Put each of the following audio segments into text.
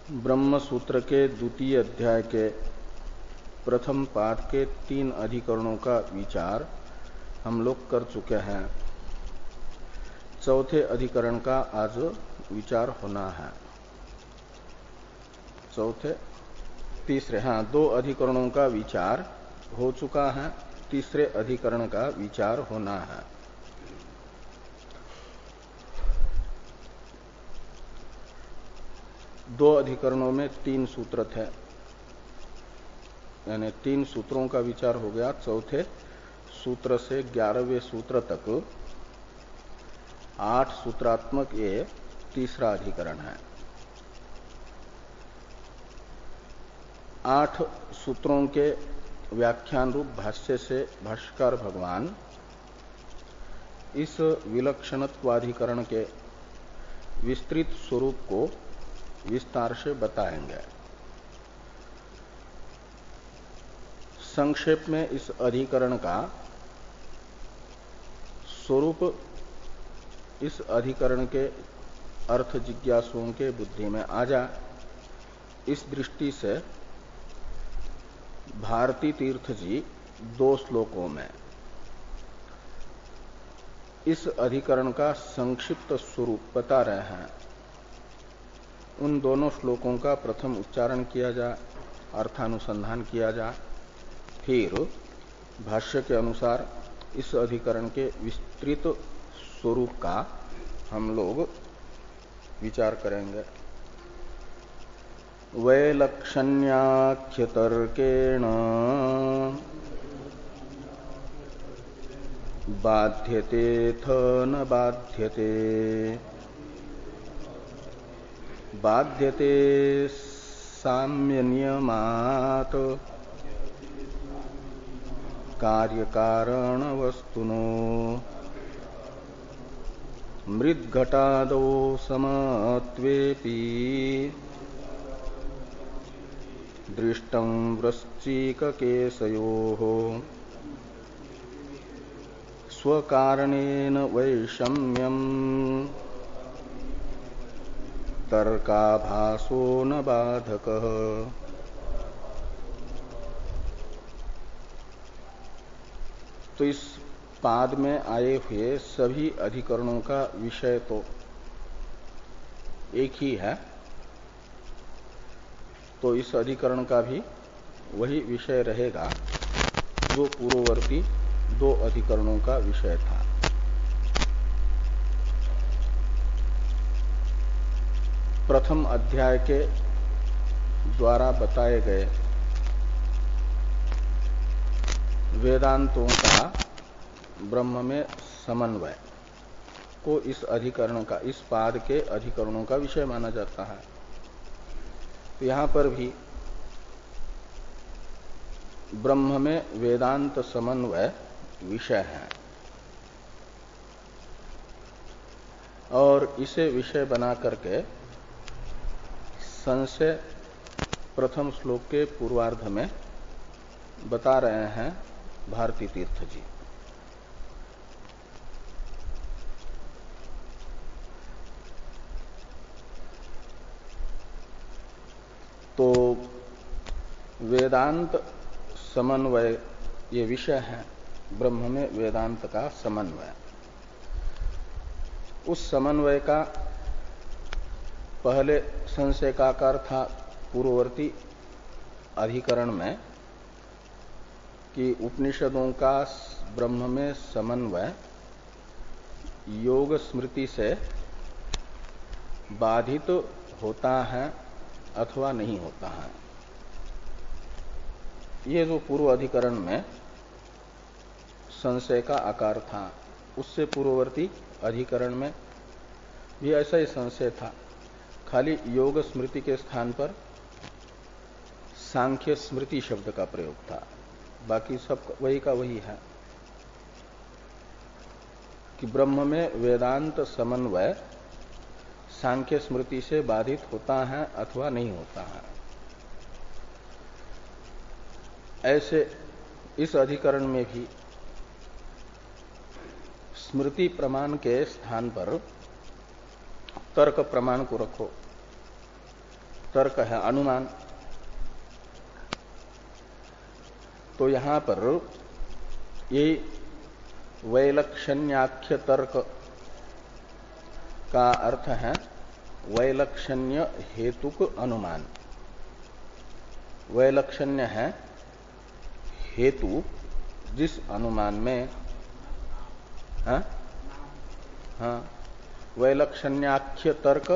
ब्रह्म सूत्र के द्वितीय अध्याय के प्रथम पाद के 3 अधिकरणों का विचार हम लोग कर चुके हैं। चौथे अधिकरण का आज विचार होना है। दो अधिकरणों का विचार हो चुका है, तीसरे अधिकरण का विचार होना है। दो अधिकरणों में 3 सूत्र थे, यानी 3 सूत्रों का विचार हो गया। चौथे सूत्र से 11वें सूत्र तक 8 सूत्रात्मक ये तीसरा अधिकरण है। 8 सूत्रों के व्याख्यान रूप भाष्य से भाष्यकार भगवान इस विलक्षणत्वाधिकरण के विस्तृत स्वरूप को विस्तार से बताएंगे। संक्षेप में इस अधिकरण का स्वरूप इस अधिकरण के अर्थ जिज्ञासुओं के बुद्धि में आ जाए, इस दृष्टि से भारती तीर्थ जी 2 श्लोकों में इस अधिकरण का संक्षिप्त स्वरूप बता रहे हैं। उन दोनों श्लोकों का प्रथम उच्चारण किया जाए, अर्थानुसंधान किया जाए, फिर भाष्य के अनुसार इस अधिकरण के विस्तृत स्वरूप का हम लोग विचार करेंगे। वैलक्षण्याख्यतर्केण बाध्यतेऽथ न बाध्यते, बाध्यते साम्यनियमात् कार्यकारणवस्तुनो मृद्घटादौ समत्वेपि दृष्टं वृश्चिककेशयोः स्वकारणेन वैषम्यं तर्काभासो न बाधकः। तो इस पाद में आए हुए सभी अधिकरणों का विषय तो एक ही है, तो इस अधिकरण का भी वही विषय रहेगा जो पूर्ववर्ती 2 अधिकरणों का विषय था। प्रथम अध्याय के द्वारा बताए गए वेदांतों का ब्रह्म में समन्वय को इस अधिकरण का, इस पाद के अधिकरणों का विषय माना जाता है। तो यहां पर भी ब्रह्म में वेदांत समन्वय विषय है और इसे विषय बना करके संशय प्रथम श्लोक के पूर्वार्ध में बता रहे हैं भारती तीर्थ जी। तो वेदांत समन्वय ये विषय है, ब्रह्म में वेदांत का समन्वय। उस समन्वय का पहले संशय का आकार था पूर्ववर्ती अधिकरण में कि उपनिषदों का ब्रह्म में समन्वय योग स्मृति से बाधित होता है अथवा नहीं होता है। ये जो पूर्व अधिकरण में संशय का आकार था, उससे पूर्ववर्ती अधिकरण में भी ऐसा ही संशय था, खाली योग स्मृति के स्थान पर सांख्य स्मृति शब्द का प्रयोग था। बाकी सब वही का वही है कि ब्रह्म में वेदांत समन्वय सांख्य स्मृति से बाधित होता है अथवा नहीं होता है। ऐसे इस अधिकरण में भी स्मृति प्रमाण के स्थान पर तर्क प्रमाण को रखो तर्क है अनुमान। तो यहां पर ये वैलक्षण्याख्य तर्क का अर्थ है वैलक्षण्य हेतुक अनुमान। वैलक्षण्य है हेतु जिस अनुमान में वैलक्षण्याख्य तर्क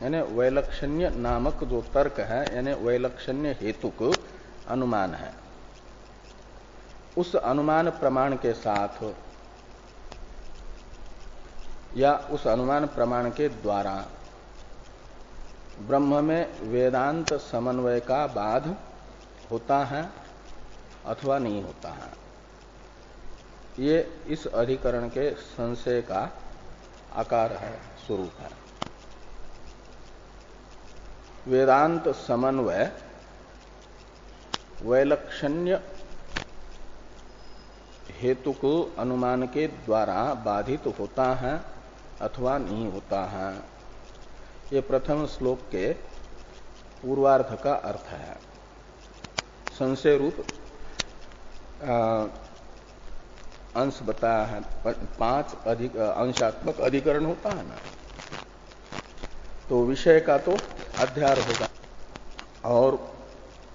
यानी वैलक्षण्य नामक जो तर्क है यानी वैलक्षण्य हेतुक अनुमान है, उस अनुमान प्रमाण के साथ या उस अनुमान प्रमाण के द्वारा ब्रह्म में वेदांत समन्वय का बाध होता है अथवा नहीं होता है। ये इस अधिकरण के संशय का आकार है, स्वरूप है। वेदांत समन्वय वैलक्षण्य हेतु को अनुमान के द्वारा बाधित होता है अथवा नहीं होता है। ये प्रथम श्लोक के पूर्वार्ध का अर्थ है। संशय रूप अंश बताया है। 5 अंशात्मक अधिकरण होता है ना, तो विषय का तो अध्यार होगा और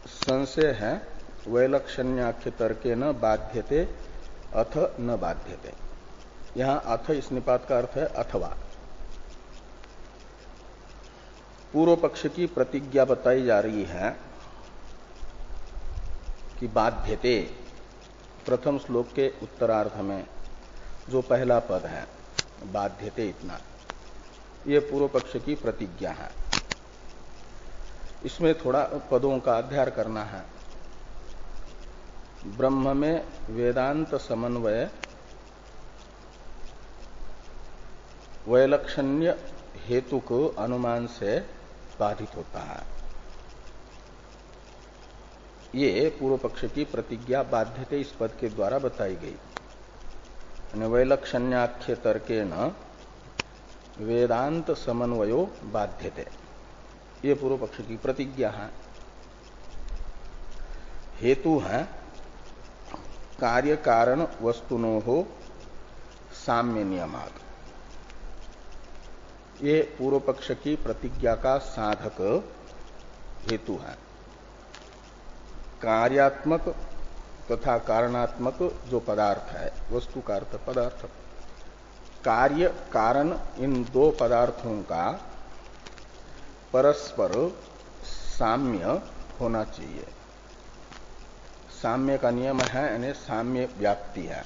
संशय है वैलक्षण्याख्य तर्के न बाध्यते अथ न बाध्यते। यहां अथ इस निपात का अर्थ है अथवा। पूर्व पक्ष की प्रतिज्ञा बताई जा रही है कि बाध्यते, प्रथम श्लोक के उत्तरार्ध में जो पहला पद है बाध्यते, इतना ये पूर्व पक्ष की प्रतिज्ञा है। इसमें थोड़ा पदों का अध्ययन करना है। ब्रह्म में वेदांत समन्वय वैलक्षण्य हेतु को अनुमान से बाधित होता है। ये पूर्व पक्ष की प्रतिज्ञा बाध्यते इस पद के द्वारा बताई गई। वैलक्षण्याख्य तर्के न वेदांत समन्वयो बाध्यते, ये पूर्व पक्ष की प्रतिज्ञा है। हेतु है कार्य कारण वस्तुनो हो साम्य नियमात्। ये पूर्व पक्ष की प्रतिज्ञा का साधक हेतु है। कार्यात्मक तथा कारणात्मक जो पदार्थ है, वस्तु का अर्थ पदार्थ, कार्य कारण, इन दो पदार्थों का परस्पर साम्य होना चाहिए। साम्य का नियम है यानी साम्य व्याप्ति है।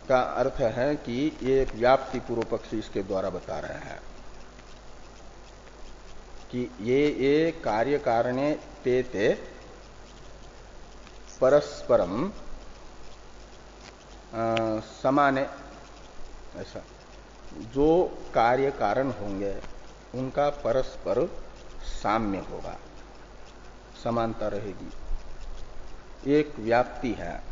का अर्थ है कि ये एक व्याप्ति पूर्व पक्षी इसके द्वारा बता रहे हैं कि ये कार्य कारणे ते परस्परम समाने, ऐसा जो कार्य कारण होंगे उनका परस्पर साम्य होगा, समानता रहेगी। एक व्याप्ति है,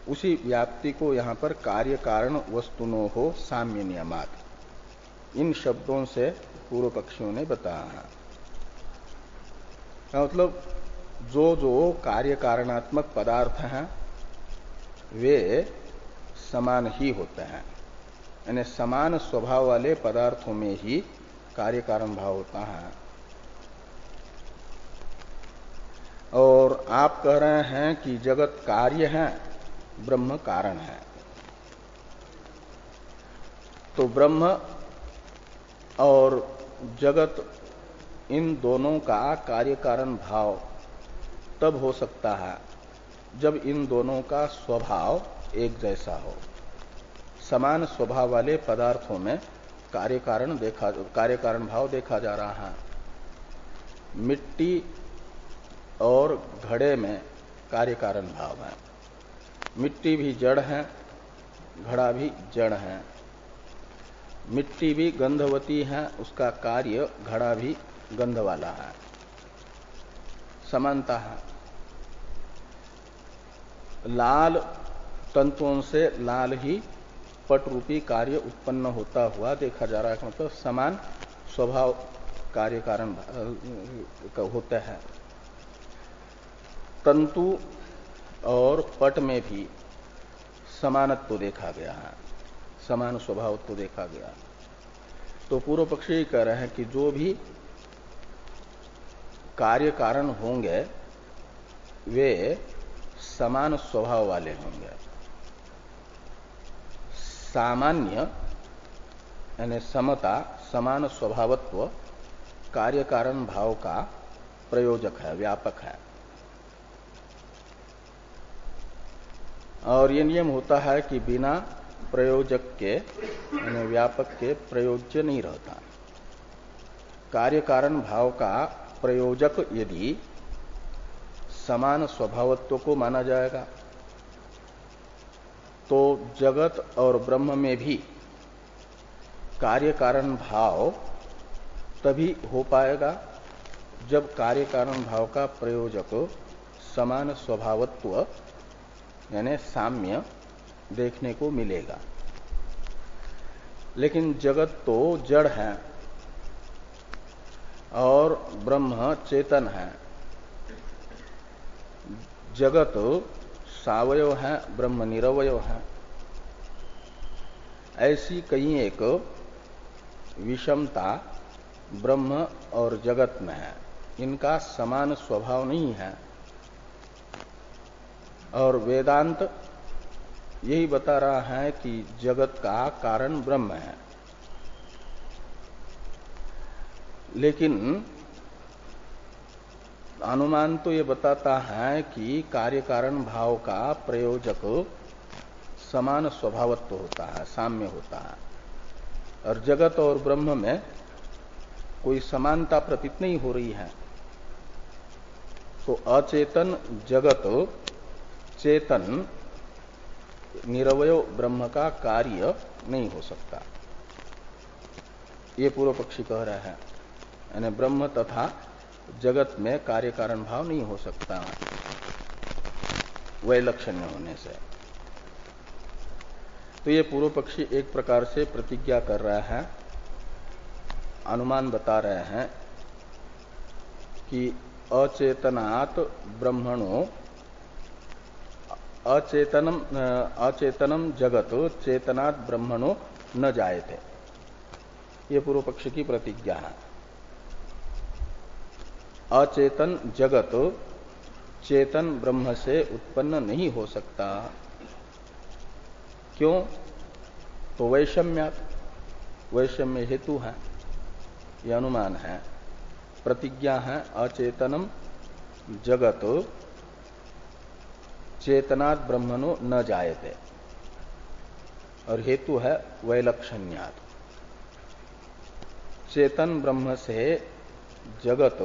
उसी व्याप्ति को यहां पर कार्य कारण वस्तुनो हो साम्य नियमात्, इन शब्दों से पूर्व पक्षियों ने बताया है। मतलब जो जो कार्य कारणात्मक पदार्थ हैं वे समान ही होते हैं, यानी समान स्वभाव वाले पदार्थों में ही कार्य कारण भाव होता है। और आप कह रहे हैं कि जगत कार्य है, ब्रह्म कारण है। तो ब्रह्म और जगत, इन दोनों का कार्य कारण भाव तब हो सकता है जब इन दोनों का स्वभाव एक जैसा हो। समान स्वभाव वाले पदार्थों में कार्य कारण भाव देखा जा रहा है। मिट्टी और घड़े में कार्य कारण भाव है। मिट्टी भी जड़ है, घड़ा भी जड़ है। मिट्टी भी गंधवती है, उसका कार्य घड़ा भी गंध वाला है, समानता है। लाल तंतुओं से लाल ही पट रूपी कार्य उत्पन्न होता हुआ देखा जा रहा है, मतलब समान स्वभाव कार्य कारण होते हैं। तंतु और पट में भी समानत्व देखा गया है, समान स्वभावत्व देखा गया। तो पूर्व पक्षी ये कह रहे हैं कि जो भी कार्य कारण होंगे वे समान स्वभाव वाले होंगे। सामान्य यानी समता, समान स्वभावत्व कार्य कारण भाव का प्रयोजक है, व्यापक है। और ये नियम होता है कि बिना प्रयोजक के यानी व्यापक के प्रयोज्य नहीं रहता। कार्य कारण भाव का प्रयोजक यदि समान स्वभावत्व को माना जाएगा तो जगत और ब्रह्म में भी कार्य कारण भाव तभी हो पाएगा जब कार्य कारण भाव का प्रयोजक समान स्वभावत्व यानी साम्य देखने को मिलेगा। लेकिन जगत तो जड़ है और ब्रह्म चेतन है। जगत सावयव है, ब्रह्म निरवयव है। ऐसी कहीं एक विषमता ब्रह्म और जगत में है, इनका समान स्वभाव नहीं है। और वेदांत यही बता रहा है कि जगत का कारण ब्रह्म है। लेकिन अनुमान तो ये बताता है कि कार्य कारण भाव का प्रयोजक समान स्वभावत्व होता है, साम्य होता है। और जगत और ब्रह्म में कोई समानता प्रतीत नहीं हो रही है। तो अचेतन जगत चेतन निरवय ब्रह्म का कार्य नहीं हो सकता, ये पूर्व पक्षी कह रहा है। यानी ब्रह्म तथा जगत में कार्य कारण भाव नहीं हो सकता वैलक्षण्य होने से। तो ये पूर्व पक्षी एक प्रकार से प्रतिज्ञा कर रहा है, अनुमान बता रहे हैं कि अचेतनात् ब्रह्मणो अचेतनम जगत चेतनात् ब्रह्मणो न जायते, ये पूर्व पक्ष की प्रतिज्ञा है। अचेतन जगत चेतन ब्रह्म से उत्पन्न नहीं हो सकता। क्यों? तो वैषम्यात्, वैषम्य हेतु है, यह अनुमान है। प्रतिज्ञा है अचेतनम जगत चेतनात् ब्रह्मणो न जायते, और हेतु है वैलक्षण्यात्। चेतन ब्रह्म से जगत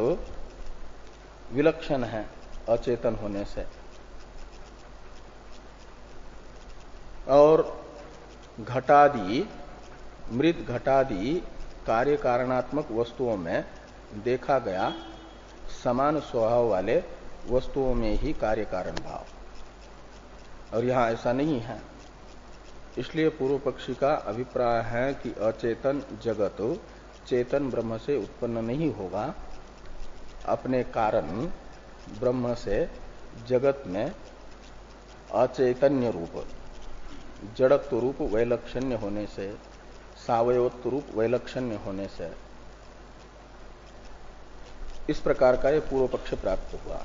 विलक्षण है अचेतन होने से। और घटादि, मृत घटादि कार्य कारणात्मक वस्तुओं में देखा गया समान स्वभाव वाले वस्तुओं में ही कार्य कारण भाव, और यहां ऐसा नहीं है। इसलिए पूर्व पक्षी का अभिप्राय है कि अचेतन जगत चेतन ब्रह्म से उत्पन्न नहीं होगा। अपने कारण ब्रह्म से जगत में अचैतन्य रूप, जड़त्व रूप वैलक्षण्य होने से, सावयवत्व रूप वैलक्षण्य होने से, इस प्रकार का ये पूर्व पक्ष प्राप्त हुआ।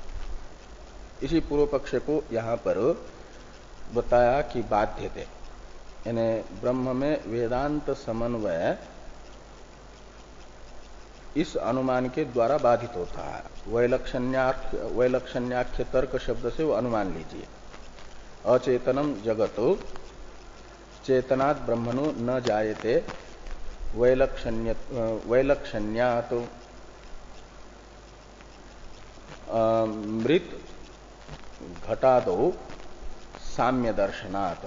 इसी पूर्व पक्ष को यहां पर बताया कि बाध्यते, यानी ब्रह्म में वेदांत समन्वय इस अनुमान के द्वारा बाधित होता है। वैलक्षण्याख्य तर्क शब्द से वो अनुमान लीजिए। अचेतनम जगत चेतनात् ब्रह्मणो न जायते वैलक्षण्यात् मृत घटादो साम्य दर्शनात्,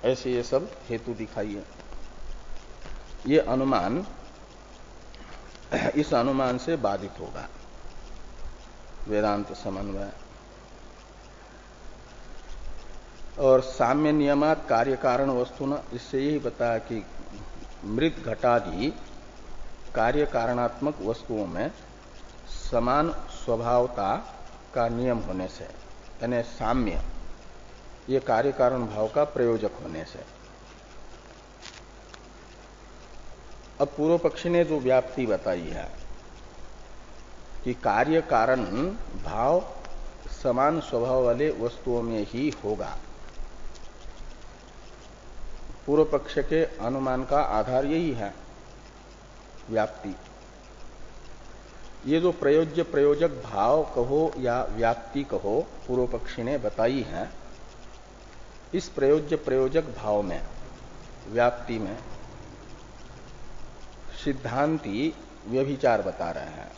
ऐसे ये सब हेतु दिखाइए। ये अनुमान इस अनुमान से बाधित होगा वेदांत समन्वय। और साम्य नियमात कार्य कारण वस्तुना, इससे यही बताया कि मृत घटादि कार्य कारणात्मक वस्तुओं में समान स्वभावता का नियम होने से, यानी साम्य, ये कार्य कारण भाव का प्रयोजक होने से। अब पूर्व पक्षी ने जो व्याप्ति बताई है कि कार्य कारण भाव समान स्वभाव वाले वस्तुओं में ही होगा, पूर्व पक्ष के अनुमान का आधार यही है व्याप्ति। ये जो प्रयोज्य प्रयोजक भाव कहो या व्याप्ति कहो पूर्व पक्षी ने बताई है, इस प्रयोज्य प्रयोजक भाव में, व्याप्ति में सिद्धांती व्यभिचार बता रहे हैं।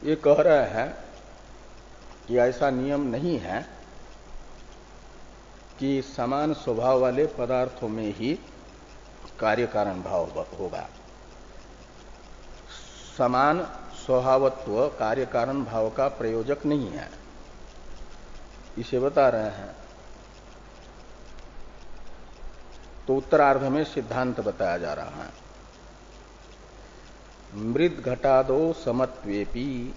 ये कह रहे हैं कि ऐसा नियम नहीं है कि समान स्वभाव वाले पदार्थों में ही कार्य कारण भाव होगा। समान स्वभावत्व कार्य कारण भाव का प्रयोजक नहीं है, इसे बता रहे हैं। तो उत्तरार्ध में सिद्धांत बताया जा रहा है। मृद घटादो समत्वेपि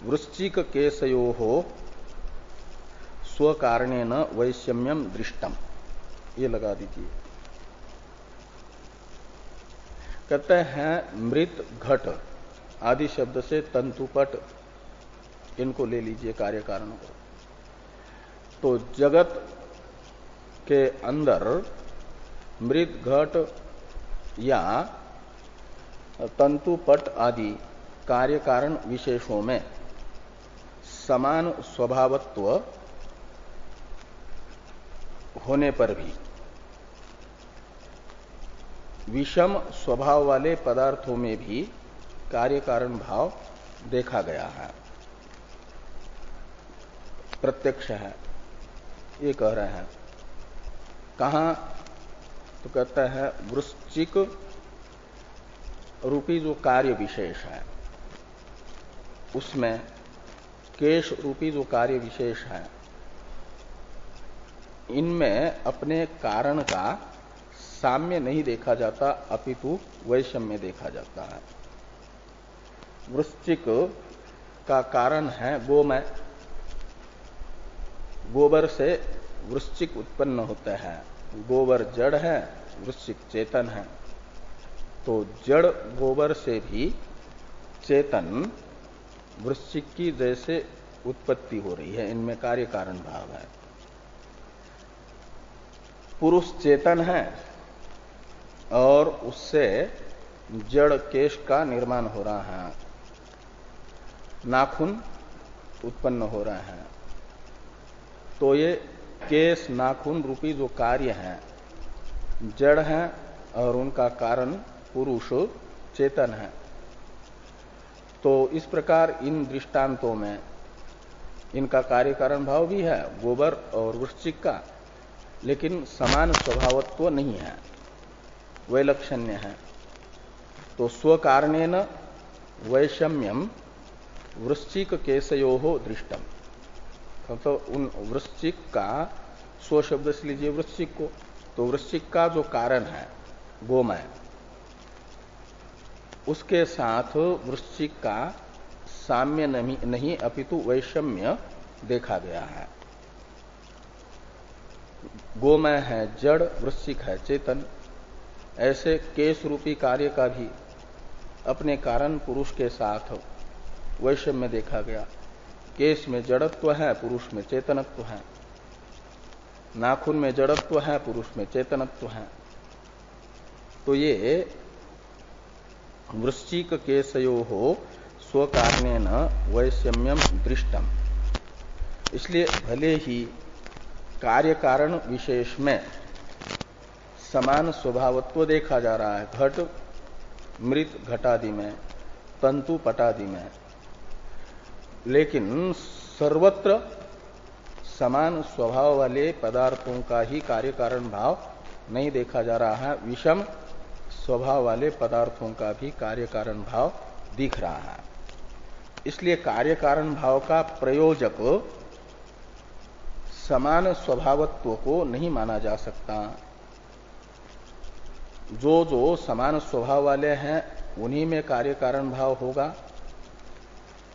वृश्चिक केशयोः स्वकारणेन वैषम्यम दृष्टम, ये लगा दीजिए। कहते हैं मृत घट आदि शब्द से तंतुपट, इनको ले लीजिए कार्य कारणों को। तो जगत के अंदर मृत घट या तंतुपट आदि कार्य कारण विशेषों में समान स्वभावत्व होने पर भी विषम स्वभाव वाले पदार्थों में भी कार्य कारण भाव देखा गया है, प्रत्यक्ष है, ये कह रहे हैं। कहां? तो कहता है वृश्चिक रूपी जो कार्य विशेष है उसमें, केश रूपी जो कार्य विशेष है, इनमें अपने कारण का साम्य नहीं देखा जाता, अपितु वैषम्य देखा जाता है। वृश्चिक का कारण है गोमय, गोबर से वृश्चिक उत्पन्न होता है। गोबर जड़ है, वृश्चिक चेतन है। तो जड़ गोबर से भी चेतन वृश्चिक की जैसे उत्पत्ति हो रही है, इनमें कार्य कारण भाव है। पुरुष चेतन है और उससे जड़ केश का निर्माण हो रहा है, नाखून उत्पन्न हो रहे हैं। तो ये केश नाखून रूपी जो कार्य हैं जड़ हैं और उनका कारण पुरुष चेतन है। तो इस प्रकार इन दृष्टांतों में इनका कार्य कारण भाव भी है गोबर और वृश्चिक का, लेकिन समान स्वभावत्व नहीं है, वैलक्षण्य है। तो स्वकारणेन वैषम्यम वृश्चिक केशयोः दृष्टम, तो उन वृश्चिक का, स्व शब्द से लीजिए वृश्चिक को, तो वृश्चिक का जो कारण है गोमय, उसके साथ वृश्चिक का साम्य नहीं अपितु वैषम्य देखा गया है। गोमय है जड़, वृश्चिक है चेतन। ऐसे केश रूपी कार्य का भी अपने कारण पुरुष के साथ वैषम्य देखा गया। केश में जड़त्व है, पुरुष में चेतनत्व है। नाखून में जड़त्व है, पुरुष में चेतनत्व है। तो ये वृश्चिक केशयोः स्वकारणेन वैषम्यम दृष्टम, इसलिए भले ही कार्य कारण विशेष में समान स्वभावत्व देखा जा रहा है, घट मृत घटादि में, तंतु पटादि में, लेकिन सर्वत्र समान स्वभाव वाले पदार्थों का ही कार्य कारण भाव नहीं देखा जा रहा है, विषम स्वभाव वाले पदार्थों का भी कार्य कारण भाव दिख रहा है। इसलिए कार्य कारण भाव का प्रयोजक समान स्वभावत्व को नहीं माना जा सकता। जो जो समान स्वभाव वाले हैं उन्हीं में कार्य कारण भाव होगा,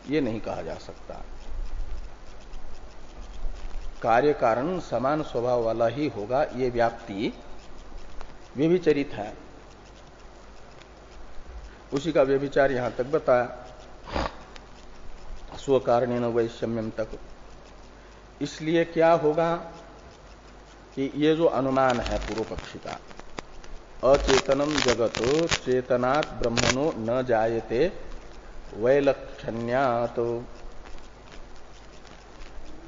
ये नहीं कहा जा सकता। कार्य कारण समान स्वभाव वाला ही होगा, ये व्याप्ति व्यभिचरित है। उसी का व्यभिचार यहां तक बताया, स्वकारणेन वैषम्यम तक। इसलिए क्या होगा कि ये जो अनुमान है पूर्व पक्षी का, अचेतनम जगत चेतनात् ब्रह्मणो न जायते वैलक्षण्यात्,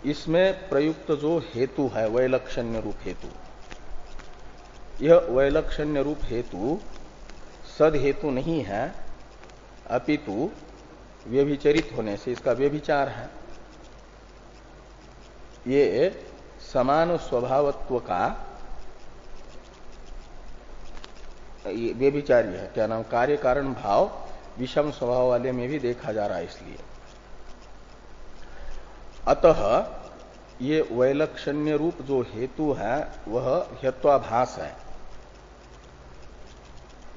इसमें प्रयुक्त जो हेतु है वैलक्षण्य रूप हेतु, यह वैलक्षण्य रूप हेतु सद हेतु नहीं है, अपितु व्यभिचरित होने से इसका व्यभिचार है। ये समान स्वभावत्व का व्यभिचारी है। क्या नाम, कार्य कारण भाव विषम स्वभाव वाले में भी देखा जा रहा है। इसलिए अतः ये वैलक्षण्य रूप जो हेतु है वह हेत्वाभास है,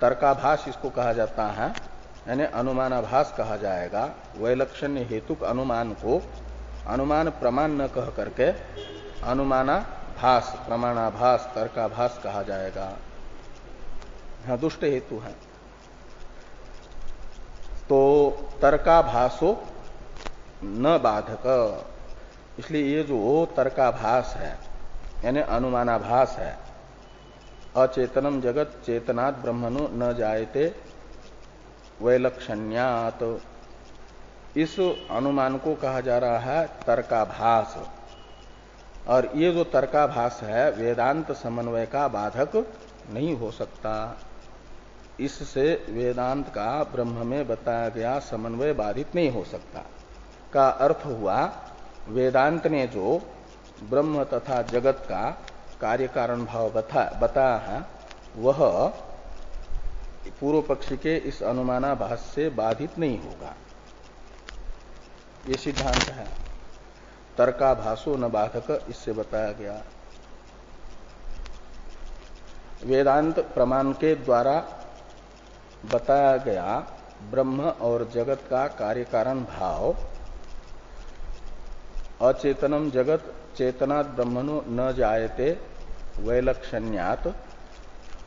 तर्काभास इसको कहा जाता है, यानी अनुमानाभास कहा जाएगा। वैलक्षण्य हेतुक अनुमान को अनुमान प्रमाण न कह करके अनुमानाभास, प्रमाणाभास, तर्काभास कहा जाएगा। हाँ, दुष्ट हेतु है। तो तर्काभासो न बाधक, इसलिए ये जो तर्काभास है यानी अनुमानाभास है, अचेतनम जगत चेतनात् ब्रह्मणो न जायते वैलक्षण्यात्, इस अनुमान को कहा जा रहा है तर्काभास। और ये जो तर्काभास है वेदांत समन्वय का बाधक नहीं हो सकता। इससे वेदांत का ब्रह्म में बताया गया समन्वय बाधित नहीं हो सकता। का अर्थ हुआ वेदांत ने जो ब्रह्म तथा जगत का कार्य कारण भाव बताया है वह पूर्व पक्षी के इस अनुमानाभास से बाधित नहीं होगा, ये सिद्धांत है। तर्काभासो न बाधक, इससे बताया गया। वेदांत प्रमाण के द्वारा बताया गया ब्रह्म और जगत का कार्य कारण भाव अचेतनम जगत चेतनात् ब्रह्मणो न जायते वैलक्षण्यात्,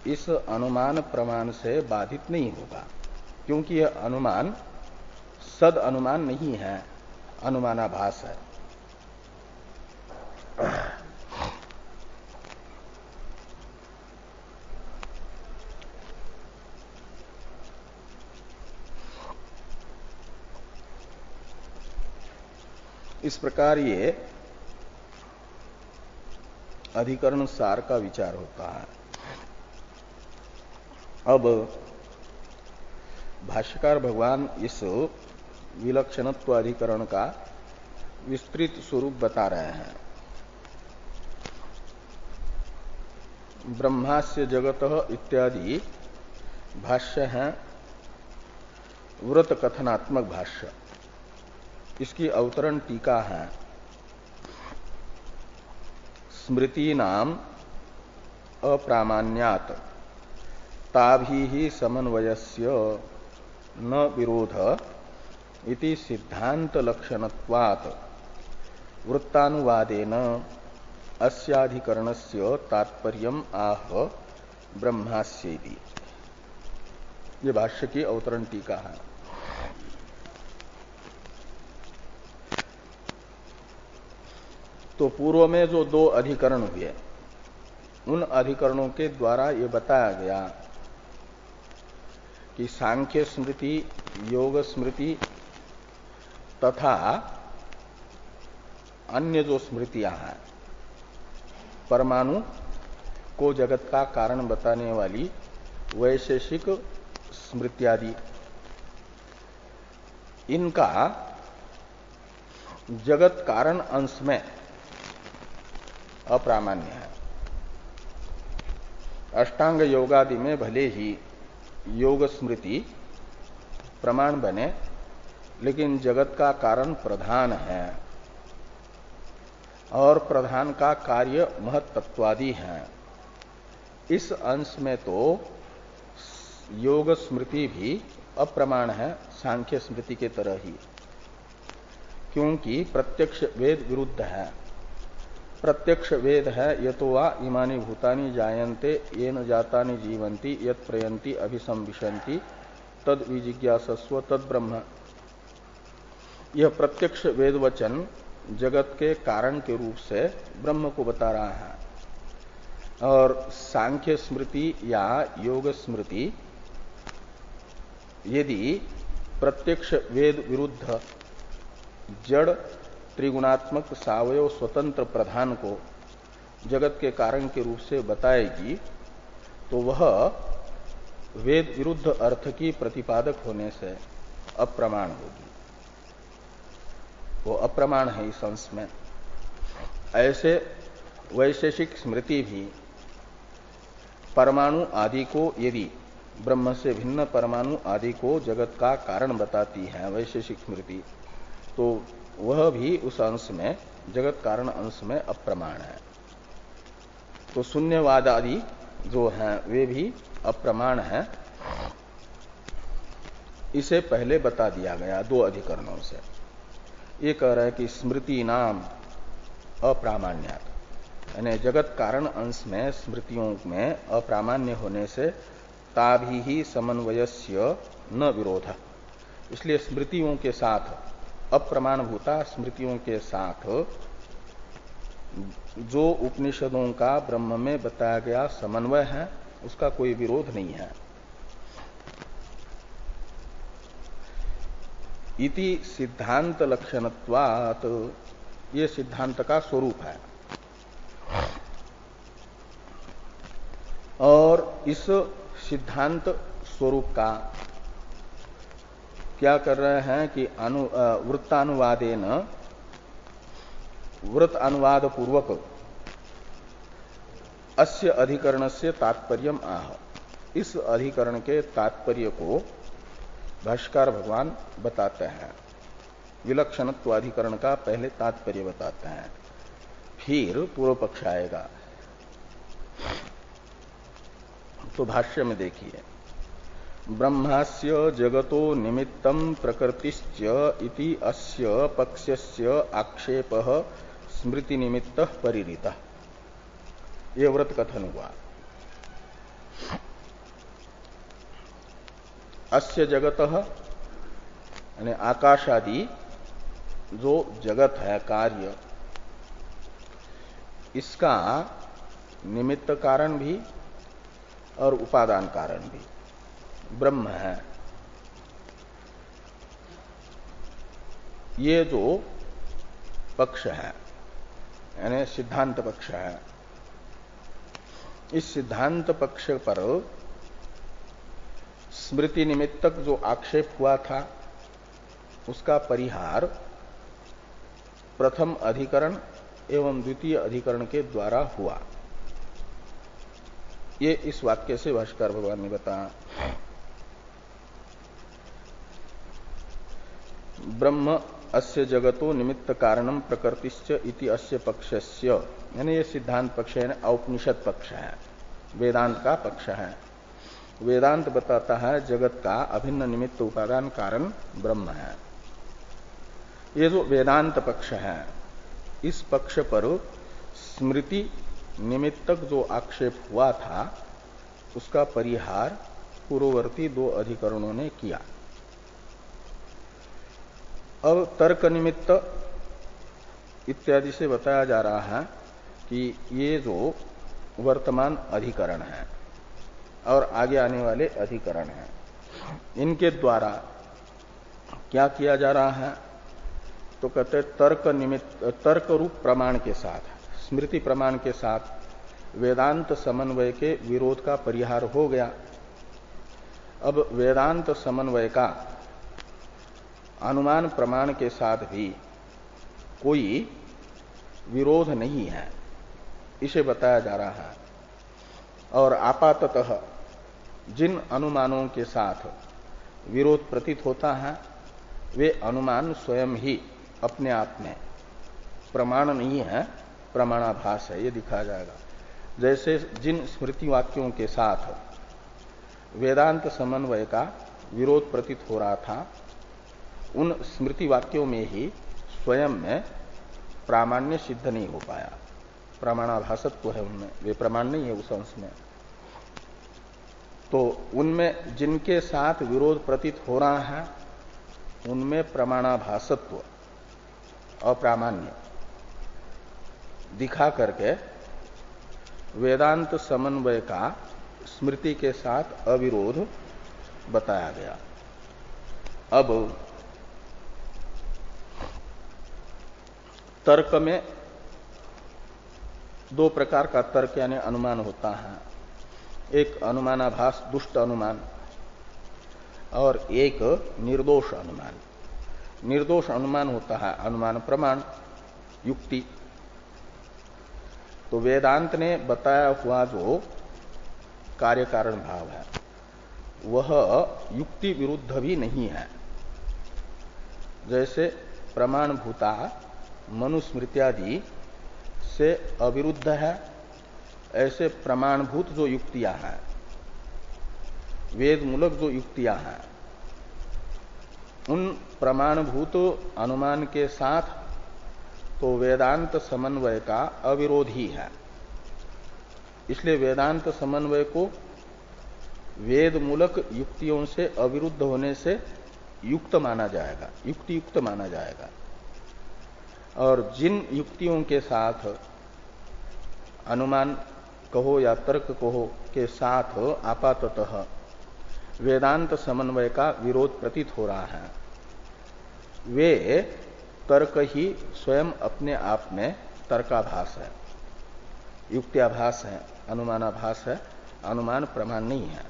इस अनुमान प्रमाण से बाधित नहीं होगा, क्योंकि यह अनुमान सद अनुमान नहीं है, अनुमानाभास है। इस प्रकार ये अधिकरण सार का विचार होता है। अब भाष्यकार भगवान इस विलक्षणत्व अधिकरण का विस्तृत स्वरूप बता रहे हैं। ब्रह्मास्य जगतः इत्यादि भाष्य हैं व्रत कथनात्मक भाष्य। इसकी अवतरण टीका है स्मृति नाम अप्रामाण्यात ताभि ही समन्वयस्य न विरोध इति सिद्धांत लक्षणत्वात् वृत्तानुवादेन अस्याधिकरणस्य तात्पर्यम आह ब्रह्मास्येति। ये भाष्य की अवतरण टीका है। तो पूर्व में जो दो अधिकरण हुए उन अधिकरणों के द्वारा ये बताया गया कि सांख्य स्मृति, योग स्मृति तथा अन्य जो स्मृतियां हैं, परमाणु को जगत का कारण बताने वाली वैशेषिक स्मृत्यादि, इनका जगत कारण अंश में अप्रामाण्य है। अष्टांग योगादि में भले ही योग स्मृति प्रमाण बने, लेकिन जगत का कारण प्रधान है और प्रधान का कार्य महत्त्वादि है। इस अंश में तो योग स्मृति भी अप्रमाण है सांख्य स्मृति के तरह ही, क्योंकि प्रत्यक्ष वेद विरुद्ध है। प्रत्यक्ष वेद है यतो वा इमानि भूतानि जायन्ते येन जातानि जीवन्ति यत् प्रयन्ति अभिसंविशन्ति तद विजिज्ञासस्व तद ब्रह्म। यह प्रत्यक्ष वेद वचन जगत के कारण के रूप से ब्रह्म को बता रहा है, और सांख्य स्मृति या योग स्मृति यदि प्रत्यक्ष वेद विरुद्ध जड़ त्रिगुणात्मक सावयव स्वतंत्र प्रधान को जगत के कारण के रूप से बताएगी तो वह वेद विरुद्ध अर्थ की प्रतिपादक होने से अप्रमाण होगी, वो अप्रमाण है इस अंश में। ऐसे वैशेषिक स्मृति भी परमाणु आदि को यदि ब्रह्म से भिन्न परमाणु आदि को जगत का कारण बताती है वैशेषिक स्मृति, तो वह भी उस अंश में जगत कारण अंश में अप्रमाण है। तो शून्यवाद आदि जो हैं वे भी अप्रमाण है, इसे पहले बता दिया गया दो अधिकरणों से। ये कह रहा है कि स्मृति नाम अप्रामाण्यात्, यानी जगत कारण अंश में स्मृतियों में अप्रामाण्य होने से ताभि ही समन्वयस्य न विरोध। इसलिए स्मृतियों के साथ अप्रमाणभूता स्मृतियों के साथ जो उपनिषदों का ब्रह्म में बताया गया समन्वय है उसका कोई विरोध नहीं है। इति सिद्धांत लक्षणत्वात्, ये सिद्धांत का स्वरूप है। और इस सिद्धांत स्वरूप का क्या कर रहे हैं कि वृत्तानुवादेन वृत्त अनुवाद पूर्वक अस्य अधिकरण से तात्पर्यम आह, इस अधिकरण के तात्पर्य को भाष्यकार भगवान बताते हैं। विलक्षणत्व अधिकरण का पहले तात्पर्य बताते हैं, फिर पूर्व पक्ष आएगा। तो भाष्य में देखिए, ब्रह्मास्य जगतो निमित्तं प्रकृतिश्च इति अस्य पक्षस्य आक्षेपः स्मृति निमित्तः परिरितः। ये व्रत कथन हुआ। अस्य जगतः यानी आकाश आदि जो जगत है कार्य, इसका निमित्त कारण भी और उपादान कारण भी ब्रह्म है। ये जो पक्ष है यानी सिद्धांत पक्ष है, इस सिद्धांत पक्ष पर स्मृति निमित्तक जो आक्षेप हुआ था उसका परिहार प्रथम अधिकरण एवं द्वितीय अधिकरण के द्वारा हुआ। ये इस वाक्य से भाष्यकार भगवान ने बताया। ब्रह्म अस्य जगतो निमित्त कारणम प्रकृतिश्च इति अस्य पक्षस्य, यानी ये सिद्धांत पक्ष है, औपनिषद पक्ष है, वेदांत का पक्ष है। वेदांत बताता है जगत का अभिन्न निमित्त उपादान कारण ब्रह्म है। ये जो वेदांत पक्ष है, इस पक्ष पर स्मृति निमित्तक जो आक्षेप हुआ था उसका परिहार पूर्ववर्ती दो अधिकरणों ने किया। अब तर्क निमित्त इत्यादि से बताया जा रहा है कि ये जो वर्तमान अधिकरण है और आगे आने वाले अधिकरण हैं, इनके द्वारा क्या किया जा रहा है, तो कहते तर्क निमित्त, तर्क रूप प्रमाण के साथ, स्मृति प्रमाण के साथ वेदांत समन्वय के विरोध का परिहार हो गया। अब वेदांत समन्वय का अनुमान प्रमाण के साथ भी कोई विरोध नहीं है, इसे बताया जा रहा है। और आपाततः जिन अनुमानों के साथ विरोध प्रतीत होता है वे अनुमान स्वयं ही अपने आप में प्रमाण नहीं है, प्रमाणाभास है, ये दिखाया जाएगा। जैसे जिन स्मृति वाक्यों के साथ वेदांत समन्वय का विरोध प्रतीत हो रहा था, उन स्मृति वाक्यों में ही स्वयं में प्रामाण्य सिद्ध नहीं हो पाया। प्रमाणाभासत्व है उनमें, वे प्रमाण नहीं है उस अंश में। तो उनमें जिनके साथ विरोध प्रतीत हो रहा है उनमें प्रमाणाभासत्व अप्रामाण्य दिखा करके वेदांत समन्वय का स्मृति के साथ अविरोध बताया गया। अब तर्क में दो प्रकार का तर्क यानी अनुमान होता है, एक अनुमानाभास दुष्ट अनुमान और एक निर्दोष अनुमान। निर्दोष अनुमान होता है अनुमान प्रमाण युक्ति। तो वेदांत ने बताया हुआ जो कार्य कारण भाव है वह युक्ति विरुद्ध भी नहीं है। जैसे प्रमाणभूता मनुस्मृत्यादि से अविरुद्ध है, ऐसे प्रमाणभूत जो युक्तियां हैं, वेद मूलक जो युक्तियां हैं, उन प्रमाणभूत अनुमान के साथ तो वेदांत समन्वय का अविरोध ही है। इसलिए वेदांत समन्वय को वेद मूलक युक्तियों से अविरुद्ध होने से युक्त माना जाएगा, युक्ति युक्त माना जाएगा। और जिन युक्तियों के साथ अनुमान कहो या तर्क कहो के साथ आपाततः वेदांत समन्वय का विरोध प्रतीत हो रहा है, वे तर्क ही स्वयं अपने आप में तर्काभास है, युक्त्याभास है, अनुमानाभास है, अनुमान प्रमाण नहीं है।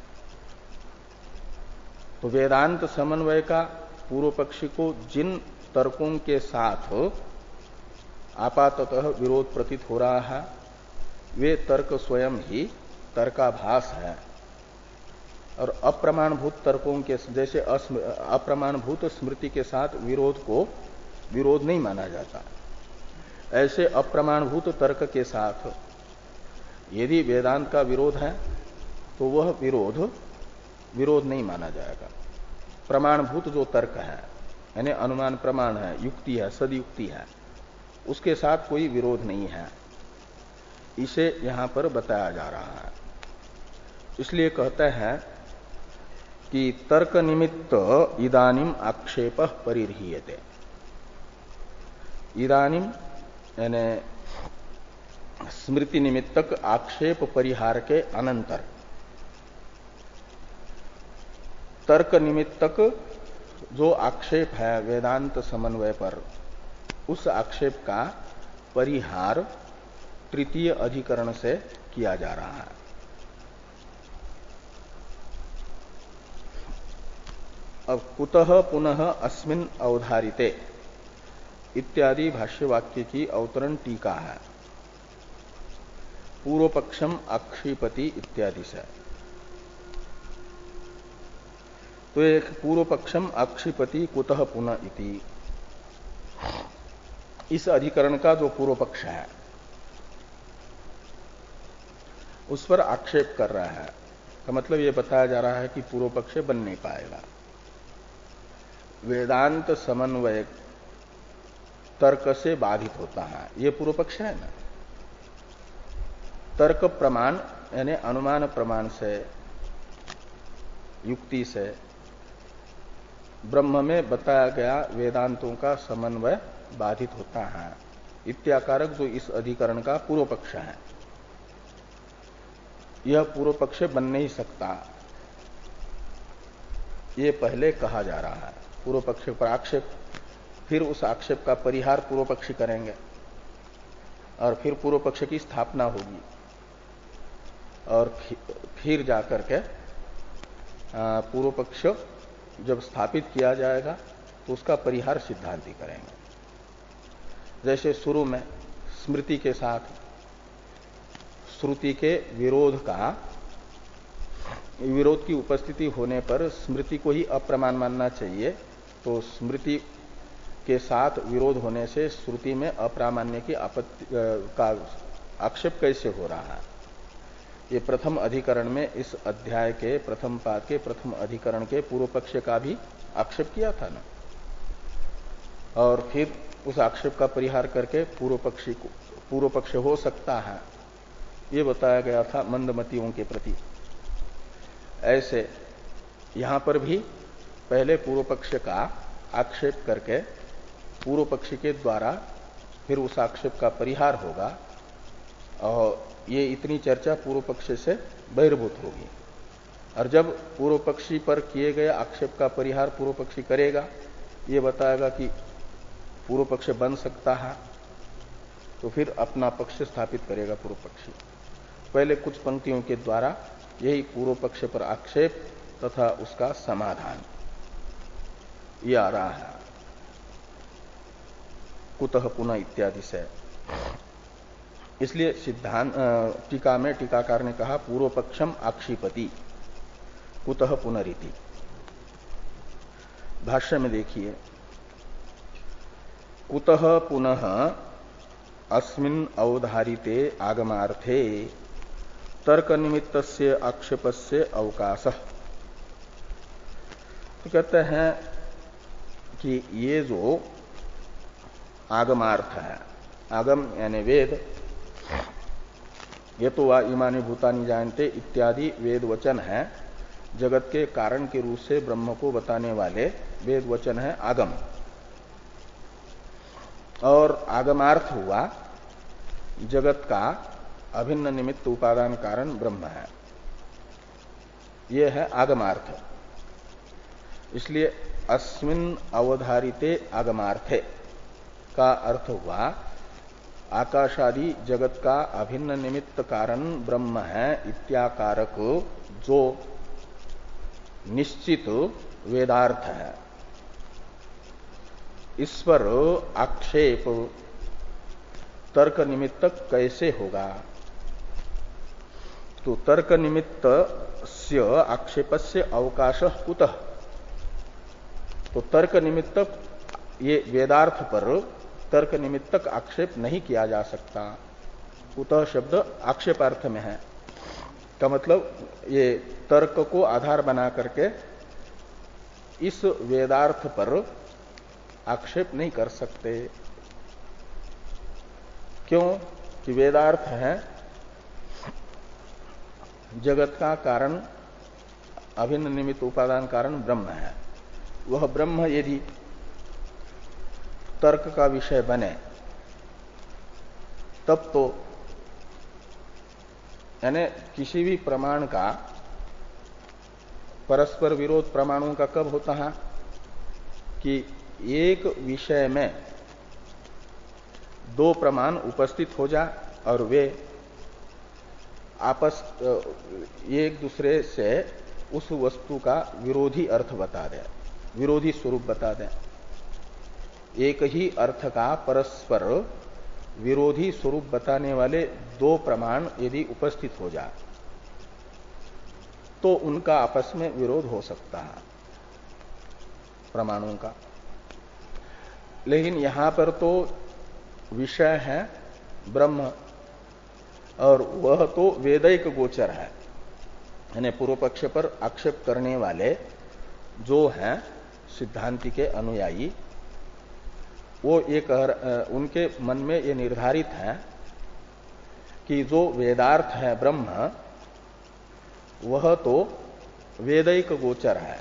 तो वेदांत समन्वय का पूर्व पक्षी को जिन तर्कों के साथ आपाततः विरोध प्रतीत हो रहा है वे तर्क स्वयं ही तर्काभास है। और अप्रमाणभूत तर्कों के जैसे अप्रमाणभूत स्मृति के साथ विरोध को विरोध नहीं माना जाता, ऐसे अप्रमाणभूत तर्क के साथ यदि वेदांत का विरोध है तो वह विरोध नहीं माना जाएगा। प्रमाणभूत जो तर्क है यानी अनुमान प्रमाण है, युक्ति है, सदयुक्ति है, उसके साथ कोई विरोध नहीं है, इसे यहां पर बताया जा रहा है। इसलिए कहते हैं कि तर्क निमित्त इदानीम आक्षेप परिह्रियते। इदानीम यानी स्मृति निमित्तक आक्षेप परिहार के अनंतर तर्क निमित्तक जो आक्षेप है वेदांत समन्वय पर, उस आक्षेप का परिहार तृतीय अधिकरण से किया जा रहा है। अब कुतः पुनः अस्मिन् अवधारिते इत्यादि भाष्यवाक्य की अवतरण टीका है पूर्व पक्षम अक्षिपति इत्यादि से। तो एक पूर्व पक्षम अक्षिपति कुतः पुनः इति, इस अधिकरण का जो पूर्व पक्ष है उस पर आक्षेप कर रहा है, का मतलब यह बताया जा रहा है कि पूर्व पक्ष बन नहीं पाएगा। वेदांत समन्वय तर्क से बाधित होता है, ये पूर्व पक्ष है ना। तर्क प्रमाण यानी अनुमान प्रमाण से, युक्ति से ब्रह्म में बताया गया वेदांतों का समन्वय बाधित होता है, इत्याकारक जो इस अधिकरण का पूर्व पक्ष है। यह पूर्व पक्ष बन नहीं सकता, ये पहले कहा जा रहा है। पूर्व पक्ष पर आक्षेप, फिर उस आक्षेप का परिहार पूर्व पक्षी करेंगे और फिर पूर्व पक्ष की स्थापना होगी और फिर जाकर के पूर्व पक्ष जब स्थापित किया जाएगा तो उसका परिहार सिद्धांति करेंगे। जैसे शुरू में स्मृति के साथ श्रुति के विरोध की उपस्थिति होने पर स्मृति को ही अप्रमाण मानना चाहिए, तो स्मृति के साथ विरोध होने से श्रुति में अप्रामाण्य की आपत्ति का आक्षेप कैसे हो रहा है। ये प्रथम अधिकरण में इस अध्याय के प्रथम पाद के प्रथम अधिकरण के पूर्व पक्ष का भी आक्षेप किया था ना, और फिर उस आक्षेप का परिहार करके पूर्व पक्ष हो सकता है ये बताया गया था मंदमतियों के प्रति। ऐसे यहां पर भी पहले पूर्व पक्ष का आक्षेप करके पूर्व पक्ष के द्वारा फिर उस आक्षेप का परिहार होगा, और ये इतनी चर्चा पूर्व पक्ष से बहिर्भूत होगी। और जब पूर्व पक्षी पर किए गए आक्षेप का परिहार पूर्व पक्षी करेगा, ये बताएगा कि पूर्व पक्ष बन सकता है, तो फिर अपना पक्ष स्थापित करेगा पूर्व पक्षी। पहले कुछ पंक्तियों के द्वारा यही पूर्व पक्ष पर आक्षेप तथा उसका समाधान ये आ रहा है, कुतः पुनः इत्यादि से। इसलिए सिद्धांत टीका में टीकाकार ने कहा पूर्व पक्षम आक्षिपति कुतः पुनरिति। भाष्य में देखिए, कुतः पुनः अस्मिन् अवधारिते आगमार्थे तर्क निमित्तस्य आक्षेपस्य अवकाशः। तो कहते हैं कि ये जो आगमार्थ है, आगम यानी वेद, ये तो वा इमानि भूतानि जानते इत्यादि वेद वचन है, जगत के कारण के रूप से ब्रह्म को बताने वाले वेद वचन है आगम। और आगमार्थ हुआ जगत का अभिन्न निमित्त उपादान कारण ब्रह्म है, यह है आगमार्थ। इसलिए अस्मिन् अवधारिते आगमार्थे का अर्थ हुआ आकाशादि जगत का अभिन्न निमित्त कारण ब्रह्म है इत्याकारक जो निश्चित वेदार्थ है, इस पर आक्षेप तर्क निमित्तक कैसे होगा। तो तर्क निमित्त से आक्षेपस्य अवकाश कुतः। तो तर्क निमित्तक ये वेदार्थ पर तर्क निमित्तक आक्षेप नहीं किया जा सकता। कुतः शब्द आक्षेपार्थ में है, का मतलब ये तर्क को आधार बना करके इस वेदार्थ पर आक्षेप नहीं कर सकते। क्यों कि वेदार्थ है जगत का कारण अभिन्न निमित्त उपादान कारण ब्रह्म है। वह ब्रह्म यदि तर्क का विषय बने तब तो यानी किसी भी प्रमाण का परस्पर विरोध प्रमाणों का कब होता है कि एक विषय में दो प्रमाण उपस्थित हो जाए और वे आपस एक दूसरे से उस वस्तु का विरोधी अर्थ बता दें, विरोधी स्वरूप बता दें। एक ही अर्थ का परस्पर विरोधी स्वरूप बताने वाले दो प्रमाण यदि उपस्थित हो जाए तो उनका आपस में विरोध हो सकता है प्रमाणों का। लेकिन यहां पर तो विषय है ब्रह्म और वह तो वेदैक गोचर है, यानी पूर्व पक्ष पर आक्षेप करने वाले जो हैं सिद्धांति के अनुयायी, वो एक उनके मन में ये निर्धारित है कि जो वेदार्थ है ब्रह्म वह तो वेदैक गोचर है,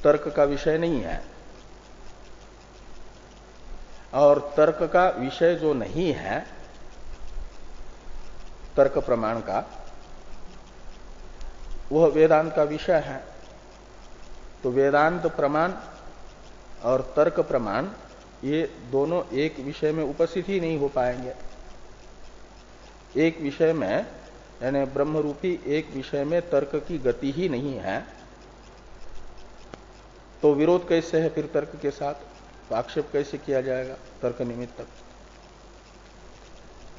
तर्क का विषय नहीं है। और तर्क का विषय जो नहीं है तर्क प्रमाण का, वह वेदांत का विषय है। तो वेदांत प्रमाण और तर्क प्रमाण ये दोनों एक विषय में उपस्थित ही नहीं हो पाएंगे। एक विषय में यानी ब्रह्म रूपी एक विषय में तर्क की गति ही नहीं है, तो विरोध कैसे है फिर तर्क के साथ, तो आक्षेप कैसे किया जाएगा तर्क निमित्त।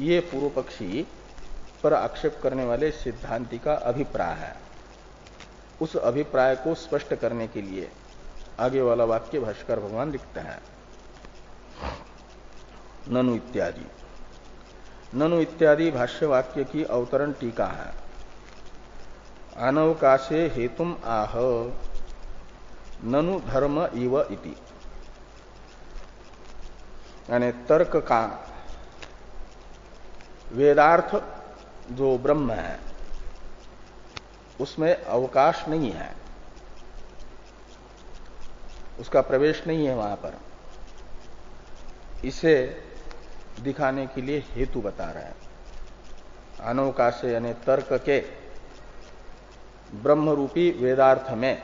ये पूर्व पक्षी पर आक्षेप करने वाले सिद्धांति का अभिप्राय है। उस अभिप्राय को स्पष्ट करने के लिए आगे वाला वाक्य भाष्कर भगवान लिखते हैं, ननु इत्यादि। ननु इत्यादि भाष्य वाक्य की अवतरण टीका है। अनवकाशे हेतुम आह ननु धर्म इव इति, यानी तर्क का वेदार्थ जो ब्रह्म है उसमें अवकाश नहीं है, उसका प्रवेश नहीं है वहां पर, इसे दिखाने के लिए हेतु बता रहे हैं। अनवकाश यानी तर्क के ब्रह्म रूपी वेदार्थ में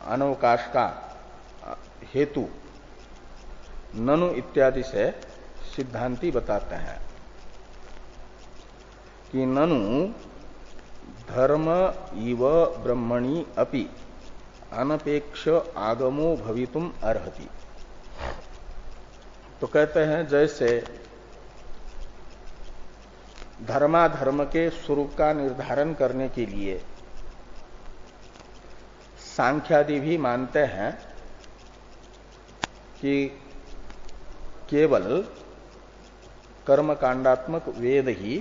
अनवकाश का हेतु ननु इत्यादि से सिद्धांती बताते हैं कि ननु धर्म इव ब्रह्मणि अपि अनपेक्ष आगमो भवितुम अर्हति। तो कहते हैं जैसे धर्माधर्म के स्वरूप का निर्धारण करने के लिए सांख्यादि भी मानते हैं कि केवल कर्मकांडात्मक वेद ही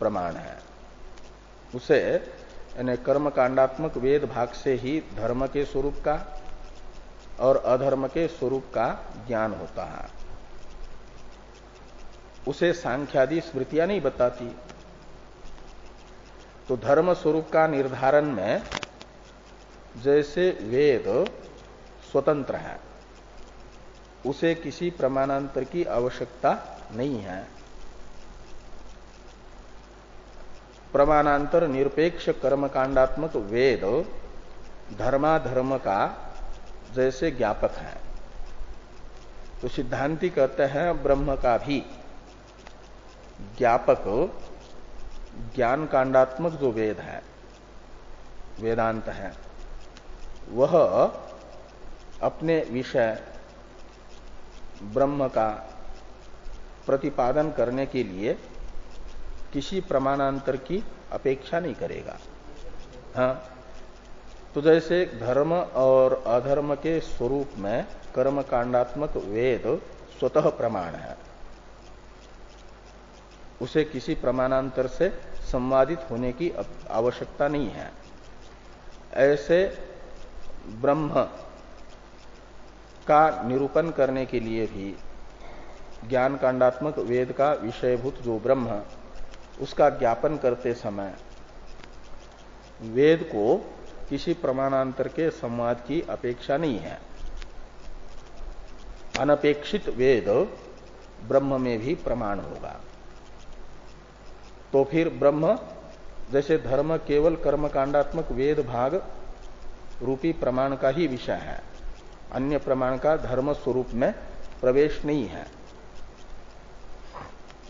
प्रमाण है, उसे यानी कर्मकांडात्मक वेद भाग से ही धर्म के स्वरूप का और अधर्म के स्वरूप का ज्ञान होता है, उसे सांख्यादि स्मृतियां नहीं बताती। तो धर्म स्वरूप का निर्धारण में जैसे वेद स्वतंत्र है, उसे किसी प्रमाणांतर की आवश्यकता नहीं है। प्रमाणांतर निरपेक्ष कर्मकांडात्मक वेद धर्माधर्म का जैसे ज्ञापक है, तो सिद्धांती कहते हैं ब्रह्म का भी ज्ञापक ज्ञान कांडात्मक जो वेद है, वेदांत है, वह अपने विषय ब्रह्म का प्रतिपादन करने के लिए किसी प्रमाणांतर की अपेक्षा नहीं करेगा। हाँ, तो जैसे धर्म और अधर्म के स्वरूप में कर्म कांडात्मक वेद स्वतः प्रमाण है, उसे किसी प्रमाणांतर से संवादित होने की आवश्यकता नहीं है। ऐसे ब्रह्म का निरूपण करने के लिए भी ज्ञान कांडात्मक वेद का विषयभूत जो ब्रह्म, उसका ज्ञापन करते समय वेद को किसी प्रमाणांतर के संवाद की अपेक्षा नहीं है। अनपेक्षित वेद ब्रह्म में भी प्रमाण होगा। तो फिर ब्रह्म जैसे धर्म केवल कर्मकांडात्मक वेद भाग रूपी प्रमाण का ही विषय है, अन्य प्रमाण का धर्म स्वरूप में प्रवेश नहीं है।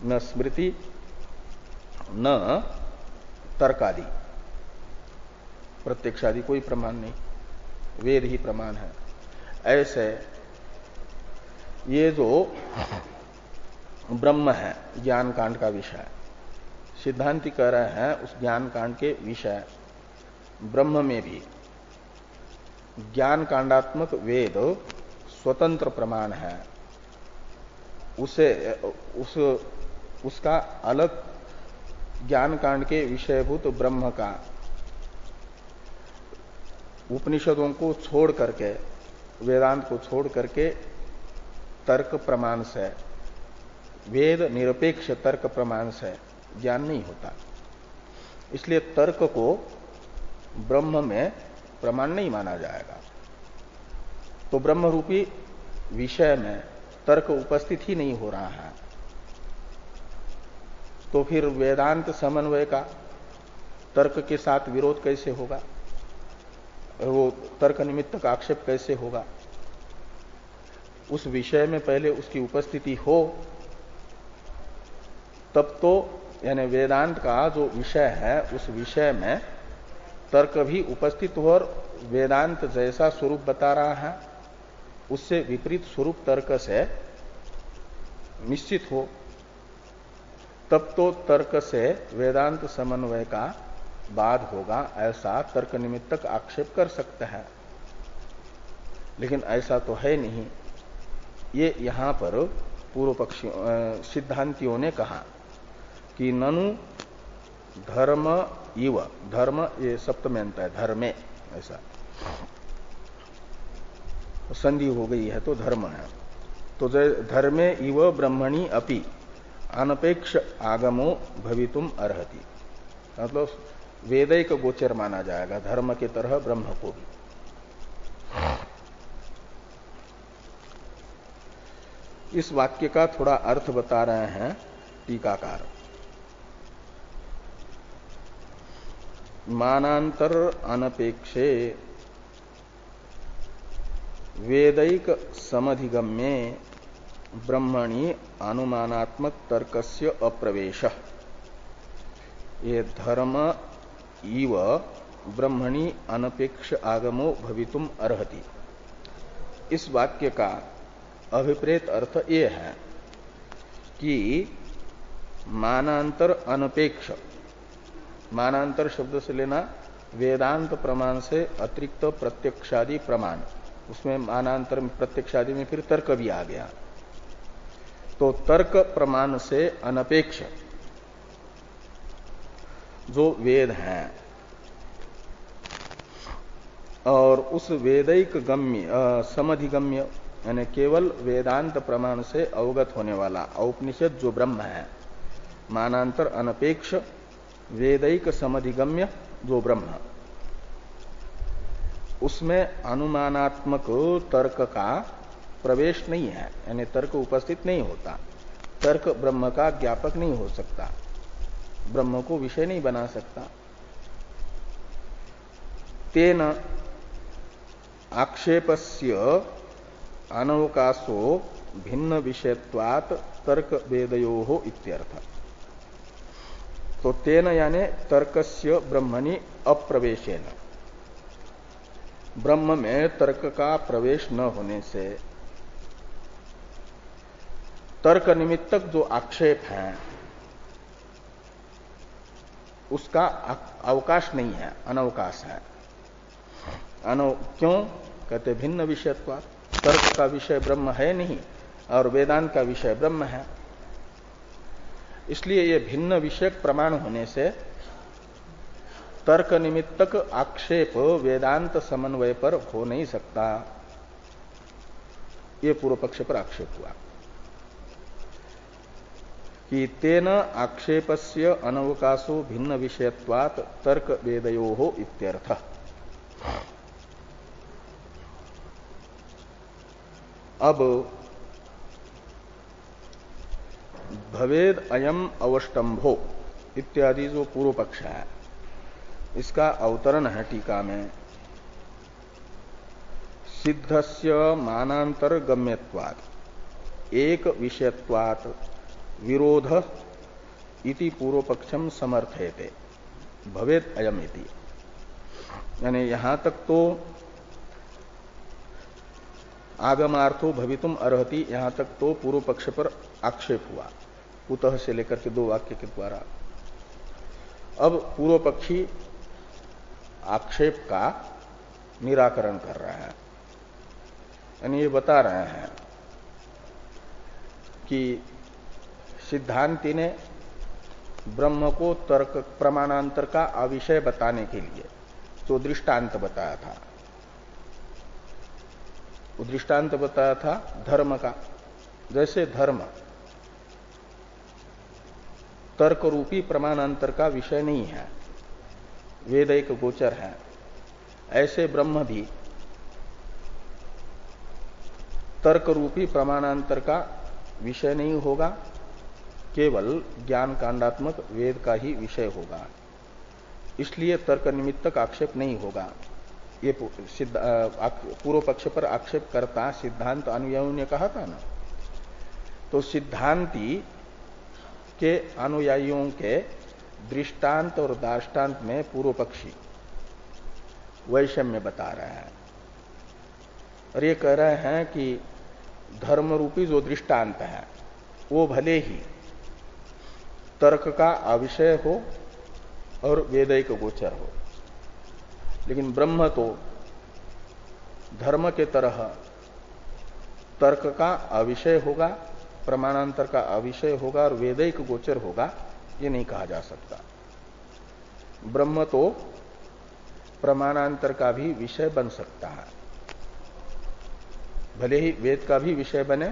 न स्मृति न तर्कादि, प्रत्यक्षादि कोई प्रमाण नहीं, वेद ही प्रमाण है। ऐसे ये जो ब्रह्म है ज्ञान कांड का विषय, सिद्धांति कह रहे हैं उस ज्ञान कांड के विषय ब्रह्म में भी ज्ञान कांडात्मक वेद स्वतंत्र प्रमाण है, उसका अलग ज्ञान कांड के विषयभूत ब्रह्म का उपनिषदों को छोड़ करके, वेदांत को छोड़ करके तर्क प्रमाण से, वेद निरपेक्ष तर्क प्रमाण से ज्ञान नहीं होता। इसलिए तर्क को ब्रह्म में प्रमाण नहीं माना जाएगा। तो ब्रह्म रूपी विषय में तर्क उपस्थित ही नहीं हो रहा है, तो फिर वेदांत समन्वय का तर्क के साथ विरोध कैसे होगा, वो तर्क निमित्तक आक्षेप कैसे होगा। उस विषय में पहले उसकी उपस्थिति हो तब तो, यानी वेदांत का जो विषय है उस विषय में तर्क भी उपस्थित हो और वेदांत जैसा स्वरूप बता रहा है उससे विपरीत स्वरूप तर्क से निश्चित हो, तब तो तर्क से वेदांत समन्वय का बाद होगा, ऐसा तर्क निमित्तक आक्षेप कर सकते हैं। लेकिन ऐसा तो है नहीं। ये यहां पर पूर्व पक्षी सिद्धांतियों ने कहा कि ननु धर्म इव, धर्म ये सप्तम्यंत है, धर्मे, ऐसा संधि हो गई है तो धर्म है। तो धर्मे इव ब्रह्मणि अपि अनपेक्ष आगमो भवितुम अर्हति, मतलब वेदैक गोचर माना जाएगा धर्म के तरह ब्रह्म को भी। इस वाक्य का थोड़ा अर्थ बता रहे हैं टीकाकार। मानांतर अनपेक्षे वेदैक समधिगम्ये ब्रह्मणि अनुमानात्मक तर्कस्य अप्रवेश, ये धर्म इव ब्रह्मणि अनपेक्ष आगमो भवितुम अर्हति, इस वाक्य का अभिप्रेत अर्थ ये है कि मानांतर अनपेक्ष, मानांतर शब्द से लेना वेदांत प्रमाण से अतिरिक्त प्रत्यक्षादि प्रमाण, उसमें मानांतर प्रत्यक्षादि में फिर तर्क भी आ गया। तो तर्क प्रमाण से अनपेक्ष जो वेद हैं और उस वेदैक गम्य समधिगम्य यानी केवल वेदांत प्रमाण से अवगत होने वाला औपनिषद जो ब्रह्म है, मानांतर अनपेक्ष वेदैक समधिगम्य जो ब्रह्म, उसमें अनुमानात्मक तर्क का प्रवेश नहीं है, यानी तर्क उपस्थित नहीं होता। तर्क ब्रह्म का ज्ञापक नहीं हो सकता, ब्रह्म को विषय नहीं बना सकता। तेन आक्षेपस्य अनवकाशो भिन्न विषयत्वात् तर्क वेदयोः इत्यर्थ। तो तेन यानी तर्कस्य ब्रह्मणि अप्रवेशेन, ब्रह्म में तर्क का प्रवेश न होने से तर्क निमित्तक जो आक्षेप है उसका अवकाश नहीं है, अनवकाश है। क्यों कहते भिन्न विषयत्वात्, तर्क का विषय ब्रह्म है नहीं और वेदांत का विषय ब्रह्म है, इसलिए ये भिन्न विषयक प्रमाण होने से तर्क निमित्तक आक्षेप वेदांत समन्वय पर हो नहीं सकता। ये पूर्व पक्ष पर आक्षेप हुआ कि तेन आक्षेपस्य अनवकाशो भिन्न विषयत्वात् तर्क वेदयोः इत्यर्थ। अब भवेद अयम अवष्टंभो इत्यादि जो पूर्व पक्ष है, इसका अवतरण है टीका में। सिद्धस्य मानांतर गम्यत्वात् एक विषयत्वात् विरोध इति पूर्व पक्षम समर्थयते भवेद अयम इति, यानी यहां तक तो आगमार्थो भवितुम अर्हति, यहां तक तो पूर्व पक्ष पर आक्षेप हुआ कुतः से लेकर के दो वाक्य के द्वारा। अब पूर्व पक्षी आक्षेप का निराकरण कर रहा है, यानी ये बता रहे हैं कि सिद्धांति ने ब्रह्म को तर्क प्रमाणांतर का अविषय बताने के लिए जो दृष्टांत बताया था, वो दृष्टांत बताया था धर्म का। जैसे धर्म तर्क रूपी प्रमाणांतर का विषय नहीं है, वेदैक गोचर है, ऐसे ब्रह्म भी तर्क रूपी प्रमाणांतर का विषय नहीं होगा, केवल ज्ञान कांडात्मक वेद का ही विषय होगा। इसलिए तर्क निमित्तक आक्षेप नहीं होगा। ये पूर्व पक्ष पर आक्षेप करता सिद्धांत अनुयायियों ने कहा था ना, तो सिद्धांती के अनुयायियों के दृष्टांत और दार्ष्टान्त में पूर्व पक्षी वैषम्य बता रहे हैं और ये कह रहे हैं कि धर्म रूपी जो दृष्टांत है वो भले ही तर्क का अविषय हो और वेदैक गोचर हो, लेकिन ब्रह्म तो धर्म के तरह तर्क का अविषय होगा प्रमाणांतर का अविषय होगा और वेदिक गोचर होगा, ये नहीं कहा जा सकता। ब्रह्म तो प्रमाणांतर का भी विषय बन सकता है, भले ही वेद का भी विषय बने,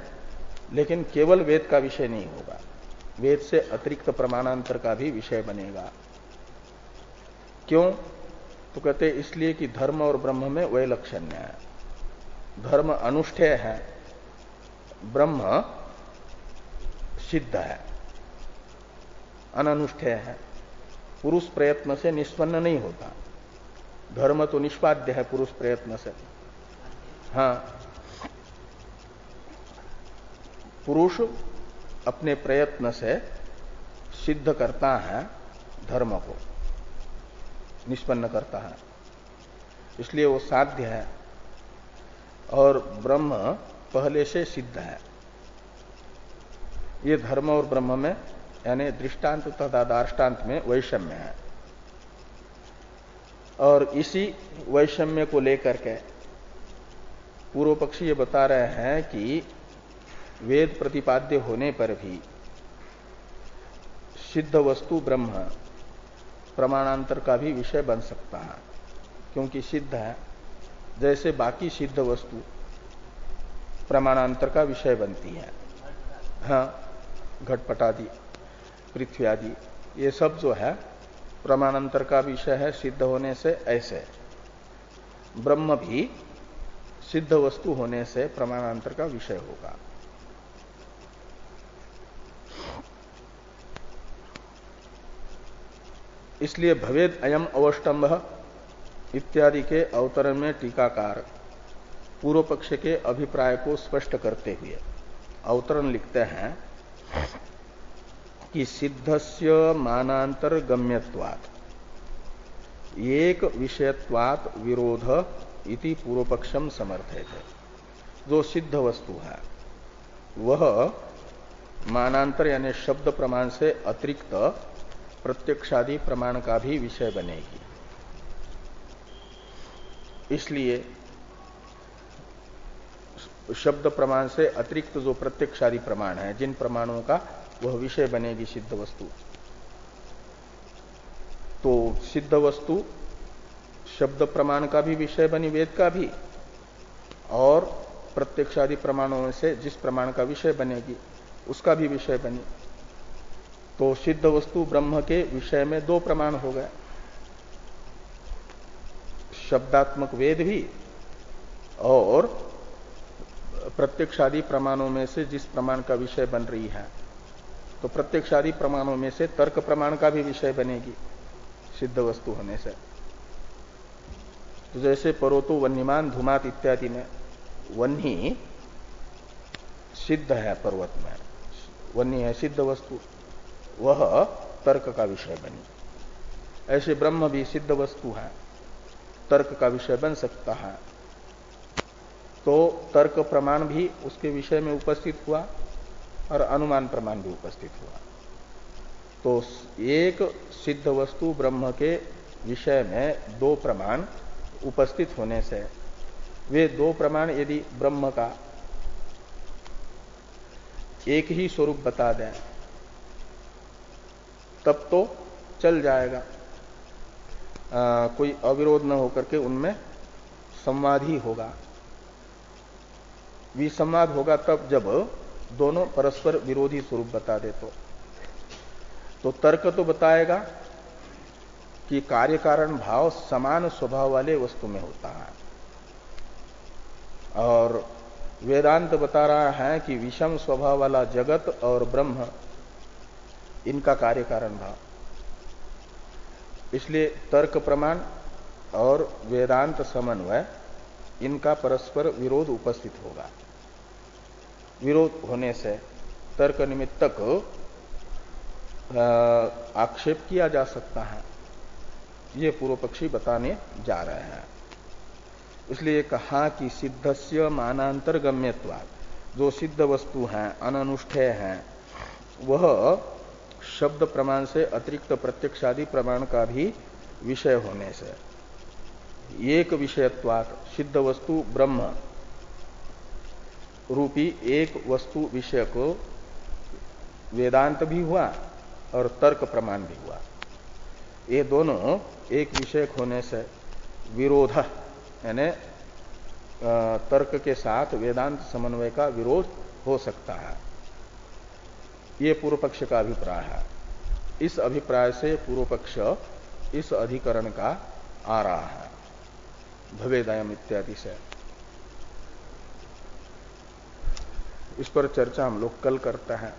लेकिन केवल वेद का विषय नहीं होगा, वेद से अतिरिक्त प्रमाणांतर का भी विषय बनेगा। क्यों? तो कहते इसलिए कि धर्म और ब्रह्म में वैलक्षण्य है। धर्म अनुष्ठेय है, ब्रह्म सिद्ध है, अननुष्ठेय है, पुरुष प्रयत्न से निष्पन्न नहीं होता। धर्म तो निष्पाद्य है पुरुष प्रयत्न से। हाँ, पुरुष अपने प्रयत्न से सिद्ध करता है, धर्म को निष्पन्न करता है, इसलिए वो साध्य है। और ब्रह्म पहले से सिद्ध है। ये धर्म और ब्रह्म में यानी दृष्टांत तथा दार्ष्टान्त में वैषम्य है। और इसी वैषम्य को लेकर के पूर्व पक्षी ये बता रहे हैं कि वेद प्रतिपाद्य होने पर भी सिद्ध वस्तु ब्रह्म प्रमाणांतर का भी विषय बन सकता है, क्योंकि सिद्ध है। जैसे बाकी सिद्ध वस्तु प्रमाणांतर का विषय बनती है। हाँ, घटपट आदि, पृथ्वी आदि, ये सब जो है प्रमाणांतर का विषय है सिद्ध होने से। ऐसे ब्रह्म भी सिद्ध वस्तु होने से प्रमाणांतर का विषय होगा। इसलिए भवेद अयम अवष्टंभ इत्यादि के अवतरण में टीकाकार पूर्व पक्ष के अभिप्राय को स्पष्ट करते हुए अवतरण लिखते हैं कि सिद्धस्य मानांतर गम्यत्वात् एक विषयत्वात् विरोध इति पूर्व पक्षम समर्थयते। जो सिद्ध वस्तु है वह मानांतर यानी शब्द प्रमाण से अतिरिक्त प्रत्यक्षादि प्रमाण का भी विषय बनेगी। इसलिए शब्द प्रमाण से अतिरिक्त जो प्रत्यक्षादि प्रमाण है, जिन प्रमाणों का वह विषय बनेगी सिद्ध वस्तु, तो सिद्ध वस्तु शब्द प्रमाण का भी विषय बनी, वेद का भी, और प्रत्यक्षादि प्रमाणों में से जिस प्रमाण का विषय बनेगी उसका भी विषय बनी। तो सिद्ध वस्तु ब्रह्म के विषय में दो प्रमाण हो गए, शब्दात्मक वेद भी और प्रत्यक्षादि प्रमाणों में से जिस प्रमाण का विषय बन रही है। तो प्रत्यक्षादि प्रमाणों में से तर्क प्रमाण का भी विषय बनेगी सिद्ध वस्तु होने से। तो जैसे परोतो वन्यमान धूमात इत्यादि में वन्ही सिद्ध है, पर्वत में वन्य है सिद्ध वस्तु, वह तर्क का विषय बनी। ऐसे ब्रह्म भी सिद्ध वस्तु है, तर्क का विषय बन सकता है। तो तर्क प्रमाण भी उसके विषय में उपस्थित हुआ और अनुमान प्रमाण भी उपस्थित हुआ। तो एक सिद्ध वस्तु ब्रह्म के विषय में दो प्रमाण उपस्थित होने से वे दो प्रमाण यदि ब्रह्म का एक ही स्वरूप बता दें तब तो चल जाएगा, कोई अविरोध न होकर के उनमें संवाद ही होगा। विसंवाद होगा तब जब दोनों परस्पर विरोधी स्वरूप बता दे। तो तर्क तो बताएगा कि कार्य कारण भाव समान स्वभाव वाले वस्तु में होता है, और वेदांत बता रहा है कि विषम स्वभाव वाला जगत और ब्रह्म इनका कार्य कारण भाव। इसलिए तर्क प्रमाण और वेदांत समन्वय इनका परस्पर विरोध उपस्थित होगा। विरोध होने से तर्क निमित्तक आक्षेप किया जा सकता है, ये पूर्व पक्षी बताने जा रहे हैं। इसलिए कहा कि सिद्धस्य मानांतर गम्यत्वात्, जो सिद्ध वस्तु हैं अननुष्ठेय हैं, वह शब्द प्रमाण से अतिरिक्त प्रत्यक्षादि प्रमाण का भी विषय होने से एक विषयत्वात्, सिद्ध वस्तु ब्रह्म रूपी एक वस्तु विषय को वेदांत भी हुआ और तर्क प्रमाण भी हुआ। ये दोनों एक विषय होने से विरोध यानी तर्क के साथ वेदांत समन्वय का विरोध हो सकता है, ये पूर्व पक्ष का अभिप्राय है। इस अभिप्राय से पूर्व पक्ष इस अधिकरण का आ रहा है भवेदयम इत्यादि से। इस पर चर्चा हम लोग कल करते हैं।